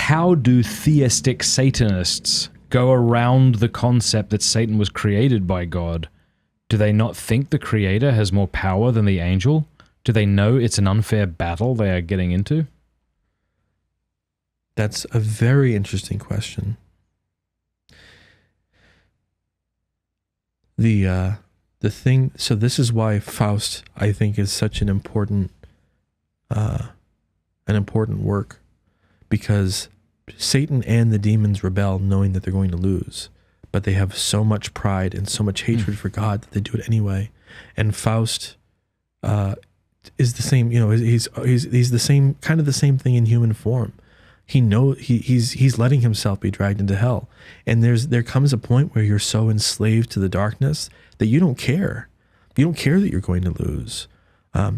how do theistic Satanists go around the concept that Satan was created by God? Do they not think the creator has more power than the angel? Do they know it's an unfair battle they are getting into? That's a very interesting question. The thing, so this is why Faust, I think, is such an important work, because Satan and the demons rebel knowing that they're going to lose, but they have so much pride and so much hatred for God that they do it anyway. And Faust is the same, he's the same, kind of the same thing in human form. He's letting himself be dragged into hell. And there comes a point where you're so enslaved to the darkness that you don't care. You don't care that you're going to lose.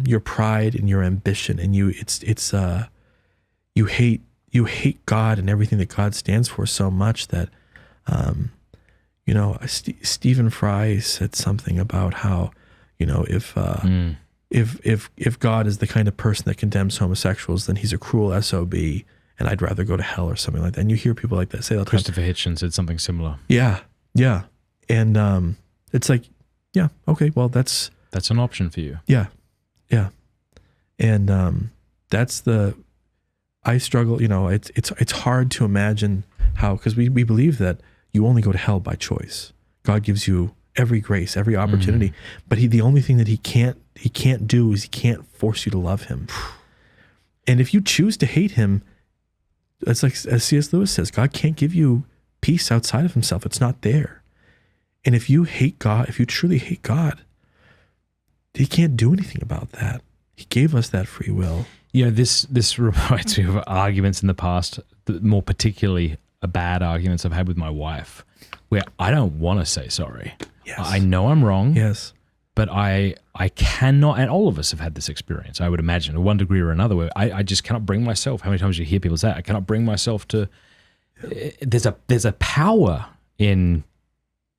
Your pride and your ambition, and you hate God and everything that God stands for so much that, Stephen Fry said something about how, if God is the kind of person that condemns homosexuals, then he's a cruel SOB, and I'd rather go to hell or something like that. And you hear people like that say that. Christopher Hitchens said something similar. Yeah. And it's like, yeah, okay, well, that's an option for you. Yeah. And I struggle, it's hard to imagine how, because we believe that you only go to hell by choice. God gives you every grace, every opportunity, but the only thing that he can't do is he can't force you to love him. And if you choose to hate him, it's like, as C.S. Lewis says, God can't give you peace outside of himself. It's not there. And if you hate God, if you truly hate God, he can't do anything about that. He gave us that free will. This reminds me of arguments in the past, more particularly bad arguments I've had with my wife, where I don't want to say sorry. Yes. I know I'm wrong. Yes. But I cannot, and all of us have had this experience, I would imagine, to one degree or another, where I just cannot bring myself. How many times you hear people say, I cannot bring myself to, there's a power in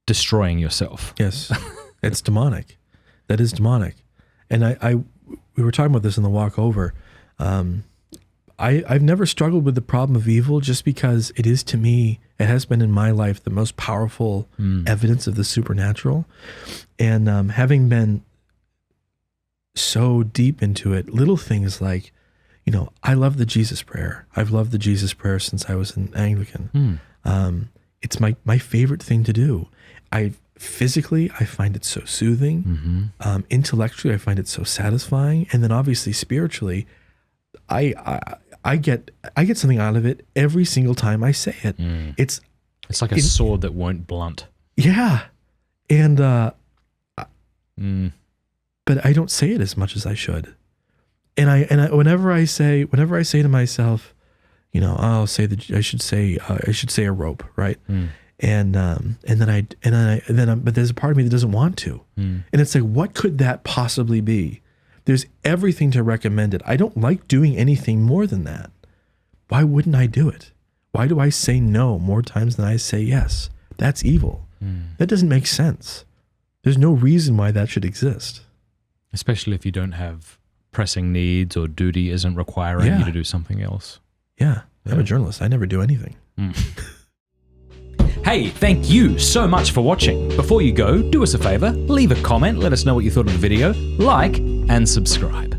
destroying yourself. Yes. It's demonic. That is demonic. And we were talking about this in the walk over. I've never struggled with the problem of evil, just because it is, to me, it has been in my life the most powerful evidence of the supernatural. And having been so deep into it, little things like, I love the Jesus prayer. I've loved the Jesus prayer since I was an Anglican. It's my favorite thing to do. Physically, I find it so soothing. Intellectually, I find it so satisfying. And then obviously spiritually, I get something out of it every single time I say it. It's like a sword that won't blunt. Yeah. And but I don't say it as much as I should. And I whenever I say to myself, I should say a rope, right? But there's a part of me that doesn't want to. And it's like, what could that possibly be? There's everything to recommend it. I don't like doing anything more than that. Why wouldn't I do it? Why do I say no more times than I say yes? That's evil. That doesn't make sense. There's no reason why that should exist. Especially if you don't have pressing needs or duty isn't requiring you to do something else. Yeah. I'm a journalist. I never do anything. Hey, thank you so much for watching. Before you go, do us a favor, leave a comment, let us know what you thought of the video, like, and subscribe.